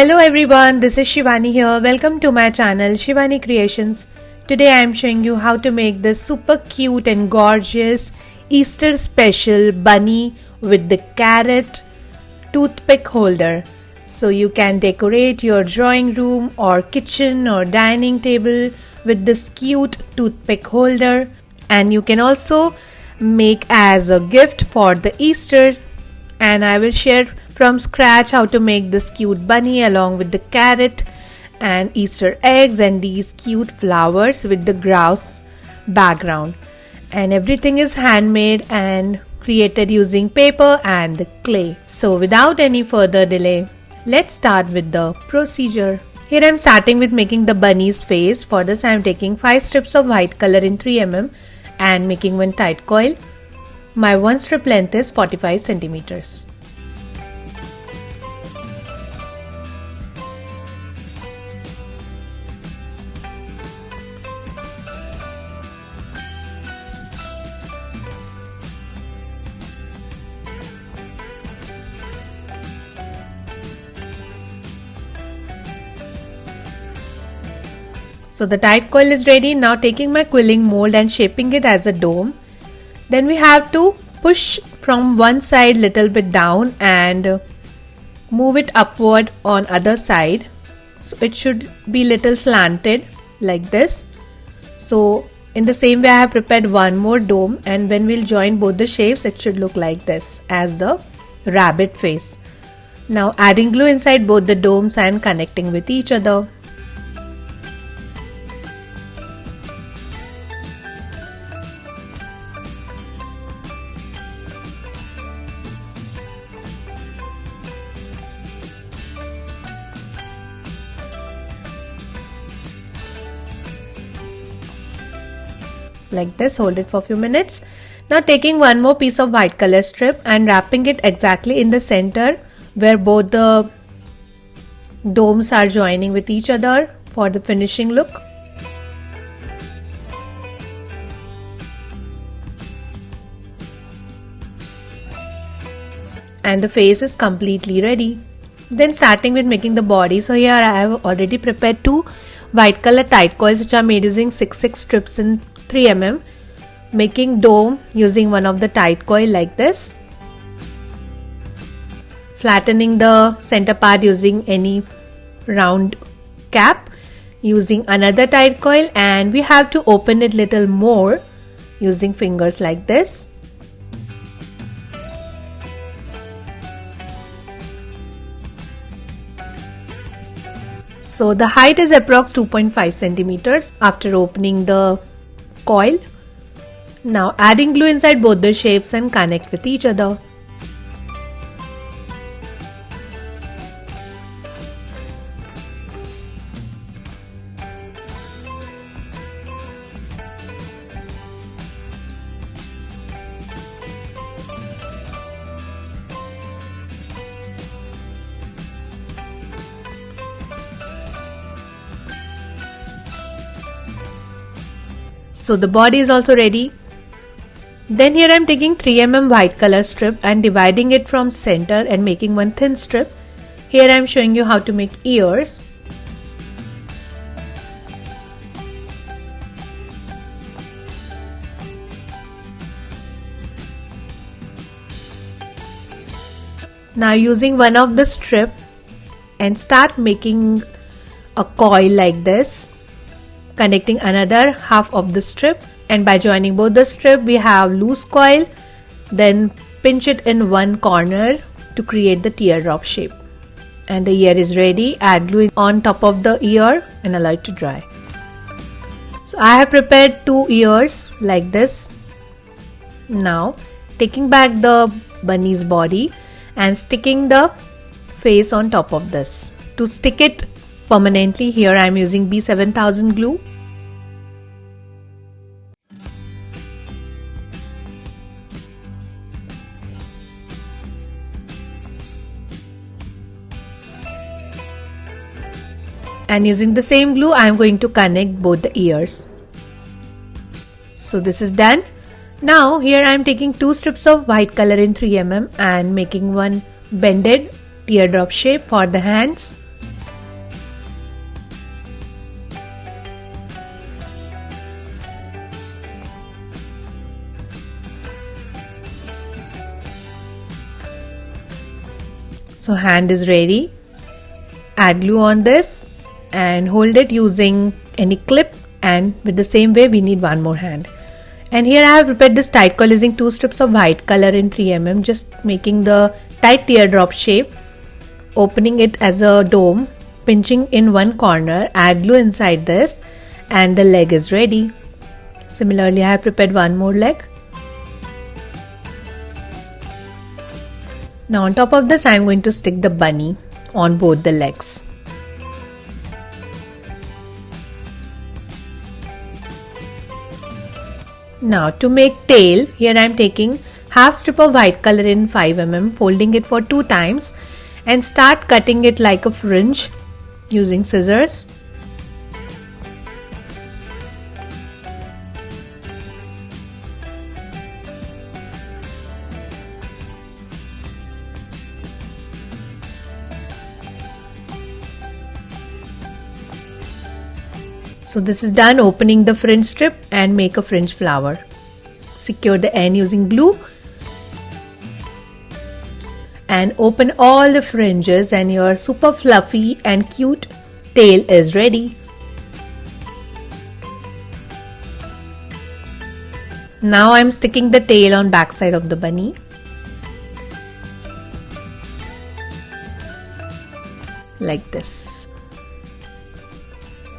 Hello everyone, this is Shivani here. Welcome to my channel Shivani Creations. Today I am showing you how to make this super cute and gorgeous Easter special bunny with the carrot toothpick holder. So you can decorate your drawing room or kitchen or dining table with this cute toothpick holder, and you can also make as a gift for the Easter. And I will share from scratch how to make this cute bunny along with the carrot and Easter eggs and these cute flowers with the grass background. And everything is handmade and created using paper and the clay. So without any further delay, let's start with the procedure. Here I am starting with making the bunny's face. For this I am taking 5 strips of white color in 3 mm and making one tight coil. My one strip length is 45 centimeters. So the tight coil is ready. Now taking my quilling mold and shaping it as a dome. Then we have to push from one side little bit down and move it upward on other side. So it should be little slanted like this. So in the same way I have prepared one more dome, and when we'll join both the shapes it should look like this as the rabbit face. Now adding glue inside both the domes and connecting with each other. Like this, hold it for a few minutes. Now taking one more piece of white color strip and wrapping it exactly in the center where both the domes are joining with each other for the finishing look. And the face is completely ready. Then starting with making the body. So here I have already prepared 2 white color tight coils which are made using 6 strips in 3 mm, making dome using one of the tight coil like this, flattening the center part using any round cap using another tight coil, and we have to open it little more using fingers like this. So the height is approx 2.5 centimeters after opening the coil. Now adding glue inside both the shapes and connect with each other. So the body is also ready. Then here I am taking 3 mm white color strip and dividing it from center and making one thin strip. Here I am showing you how to make ears. Now using one of the strip and start making a coil like this, connecting another half of the strip, and by joining both the strip we have loose coil. Then pinch it in one corner to create the teardrop shape, and the ear is ready. Add glue on top of the ear and allow it to dry. So I have prepared 2 ears like this. Now taking back the bunny's body and sticking the face on top of this. To stick it permanently, here I am using B7000 glue. And using the same glue I am going to connect both the ears. So this is done. Now here I am taking 2 strips of white color in 3 mm and making one bended teardrop shape for the hands. So hand is ready. Add glue on this and hold it using any clip, and with the same way we need one more hand. And here I have prepared this tight coil using 2 strips of white color in 3 mm, just making the tight teardrop shape, opening it as a dome, pinching in one corner, add glue inside this, and the leg is ready. Similarly, I have prepared one more leg. Now on top of this I am going to stick the bunny on both the legs. Now to make tail, here I am taking half strip of white color in 5 mm, folding it for 2 times and start cutting it like a fringe using scissors. So this is done opening the fringe strip and make a fringe flower. Secure the end using glue and open all the fringes and your super fluffy and cute tail is ready. Now I'm sticking the tail on back side of the bunny. Like this.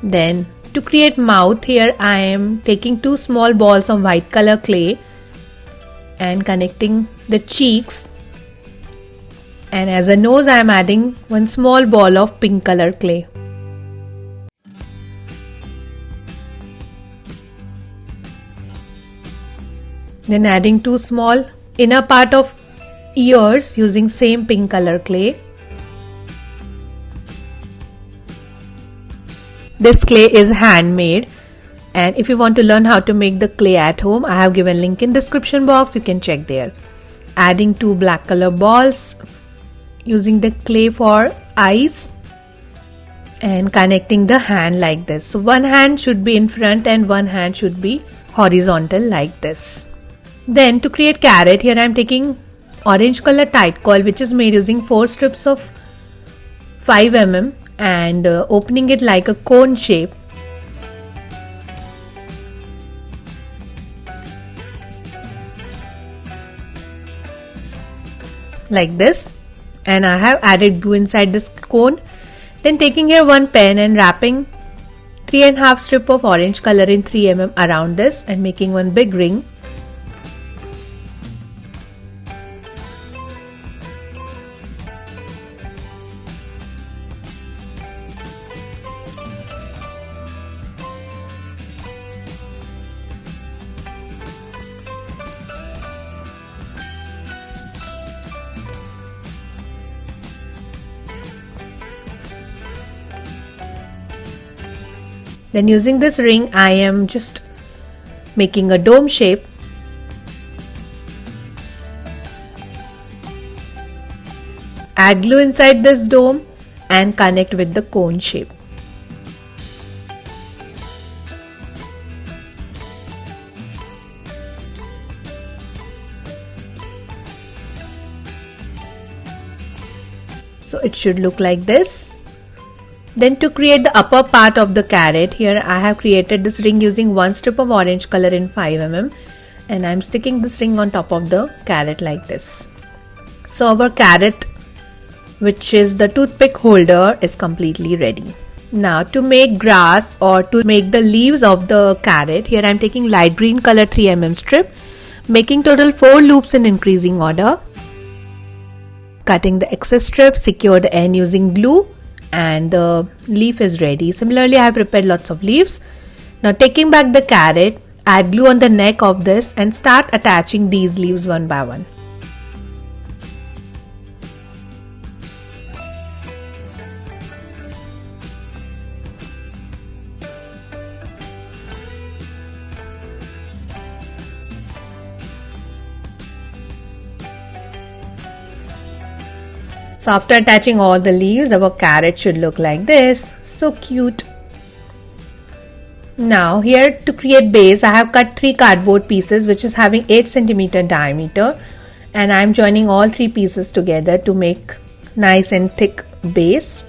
Then to create mouth, here I am taking 2 small balls of white color clay and connecting the cheeks, and as a nose I am adding 1 small ball of pink color clay. Then adding 2 small inner part of ears using same pink color clay. This clay is handmade, and if you want to learn how to make the clay at home, I have given link in description box, you can check there. Adding 2 black color balls using the clay for eyes and connecting the hand like this. So one hand should be in front and one hand should be horizontal like this. Then to create carrot, here I am taking orange color tight coil which is made using 4 strips of 5 mm and opening it like a cone shape. Like this, and I have added glue inside this cone. Then taking here one pen and wrapping 3.5 strip of orange color in 3 mm around this and making one big ring. Then using this ring I am just making a dome shape. Add glue inside this dome and connect with the cone shape. So it should look like this. Then to create the upper part of the carrot, here I have created this ring using 1 strip of orange color in 5 mm and I am sticking this ring on top of the carrot like this. So our carrot, which is the toothpick holder, is completely ready. Now to make grass or to make the leaves of the carrot, here I am taking light green color 3 mm strip, making total 4 loops in increasing order. Cutting the excess strip, secure the end using glue, and the leaf is ready. Similarly, I have prepared lots of leaves. Now taking back the carrot, add glue on the neck of this and start attaching these leaves one by one. So after attaching all the leaves, our carrot should look like this. So cute. Now here to create base, I have cut 3 cardboard pieces which is having 8 cm diameter, and I am joining all 3 pieces together to make nice and thick base.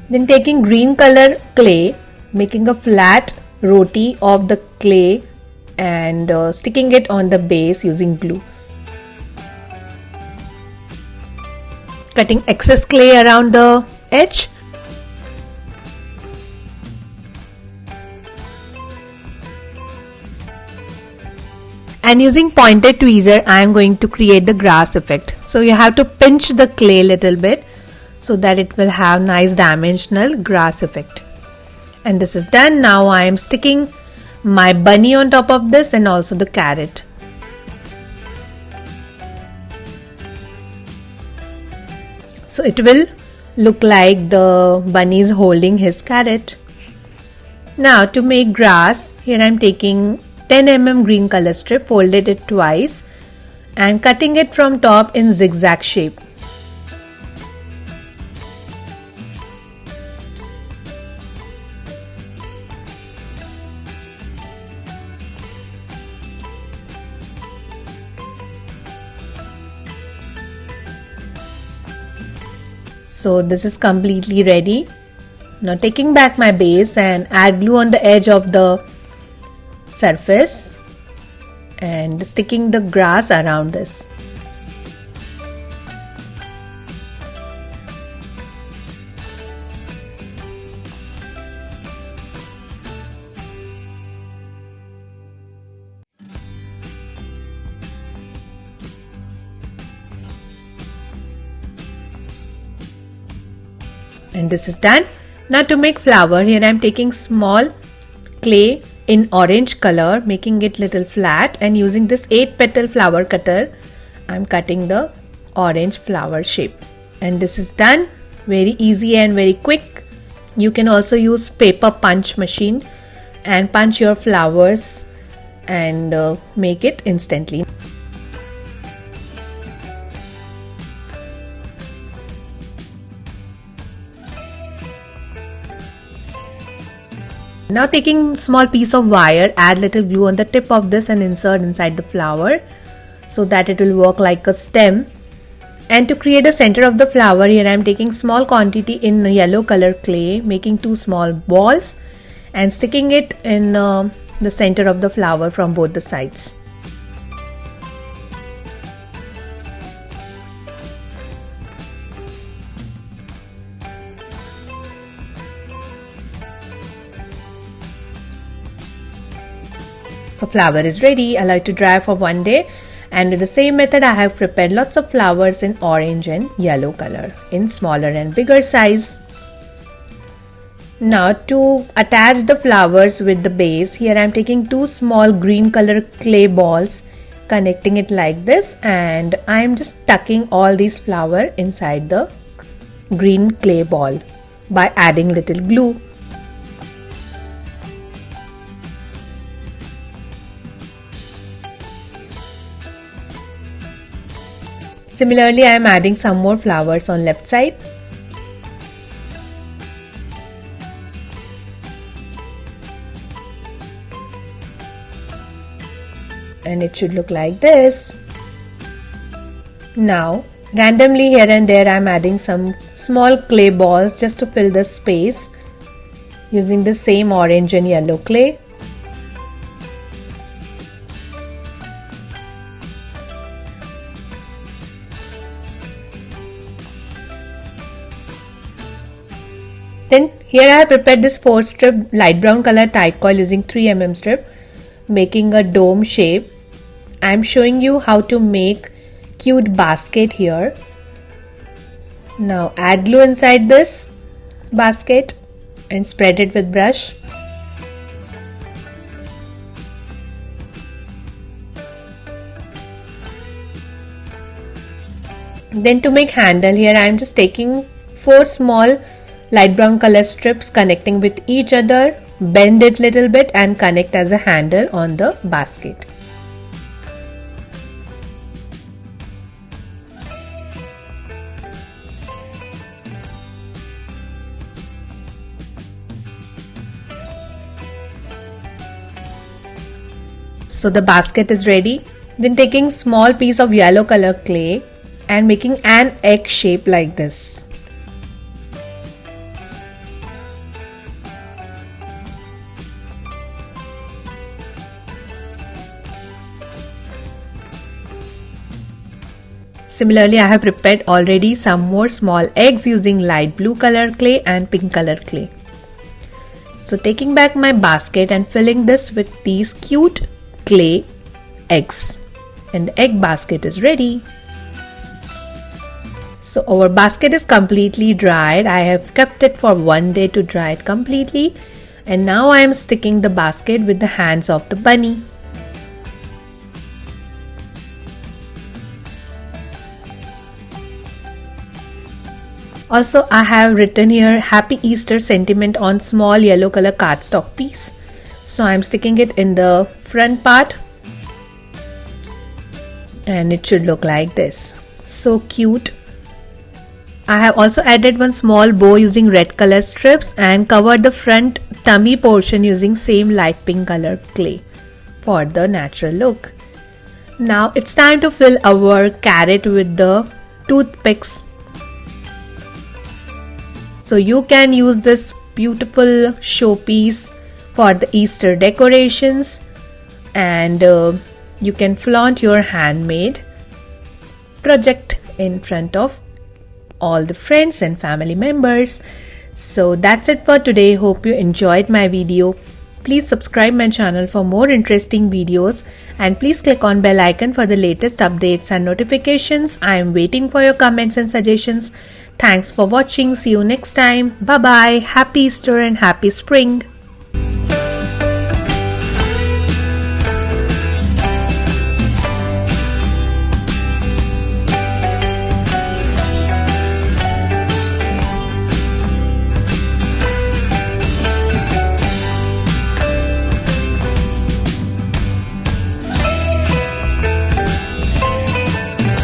Then taking green color clay, making a flat roti of the clay and sticking it on the base using glue. Cutting excess clay around the edge. And using pointed tweezer, I am going to create the grass effect. So you have to pinch the clay a little bit so that it will have nice dimensional grass effect. And this is done. Now I am sticking my bunny on top of this and also the carrot. So it will look like the bunny is holding his carrot. Now to make grass, here I am taking 10 mm green color strip, folded it twice and cutting it from top in zigzag shape. So this is completely ready. Now taking back my base and add glue on the edge of the surface and sticking the grass around this. And this is done. Now to make flower, here I am taking small clay in orange color, making it little flat, and using this 8-petal flower cutter, I am cutting the orange flower shape. And this is done. Very easy and very quick. You can also use paper punch machine and punch your flowers and make it instantly. Now taking small piece of wire, add little glue on the tip of this and insert inside the flower so that it will work like a stem. And to create the center of the flower, here I am taking small quantity in yellow color clay, making 2 small balls and sticking it in the center of the flower from both the sides. The flower is ready. Allow it to dry for 1 day, and with the same method I have prepared lots of flowers in orange and yellow color in smaller and bigger size. Now to attach the flowers with the base, here I am taking 2 small green color clay balls, connecting it like this, and I am just tucking all these flowers inside the green clay ball by adding little glue. Similarly, I am adding some more flowers on left side. And it should look like this. Now, randomly here and there I am adding some small clay balls just to fill the space using the same orange and yellow clay. Then here I have prepared this 4-strip light brown color tight coil using 3 mm strip, making a dome shape. I am showing you how to make cute basket here. Now add glue inside this basket and spread it with brush. Then to make handle, here I am just taking 4 small light brown color strips connecting with each other, bend it little bit and connect as a handle on the basket. So the basket is ready. Then taking small piece of yellow color clay and making an egg shape like this. Similarly, I have prepared already some more small eggs using light blue color clay and pink color clay. So taking back my basket and filling this with these cute clay eggs, and the egg basket is ready. So our basket is completely dried. I have kept it for 1 day to dry it completely, and now I am sticking the basket with the hands of the bunny. Also, I have written here Happy Easter sentiment on small yellow color cardstock piece. So I am sticking it in the front part, and it should look like this. So cute. I have also added one small bow using red color strips and covered the front tummy portion using same light pink color clay for the natural look. Now it's time to fill our carrot with the toothpicks. So you can use this beautiful showpiece for the Easter decorations, and you can flaunt your handmade project in front of all the friends and family members. So that's it for today. Hope you enjoyed my video. Please subscribe my channel for more interesting videos, and please click on bell icon for the latest updates and notifications. I am waiting for your comments and suggestions. Thanks for watching. See you next time. Bye bye. Happy Easter and happy spring.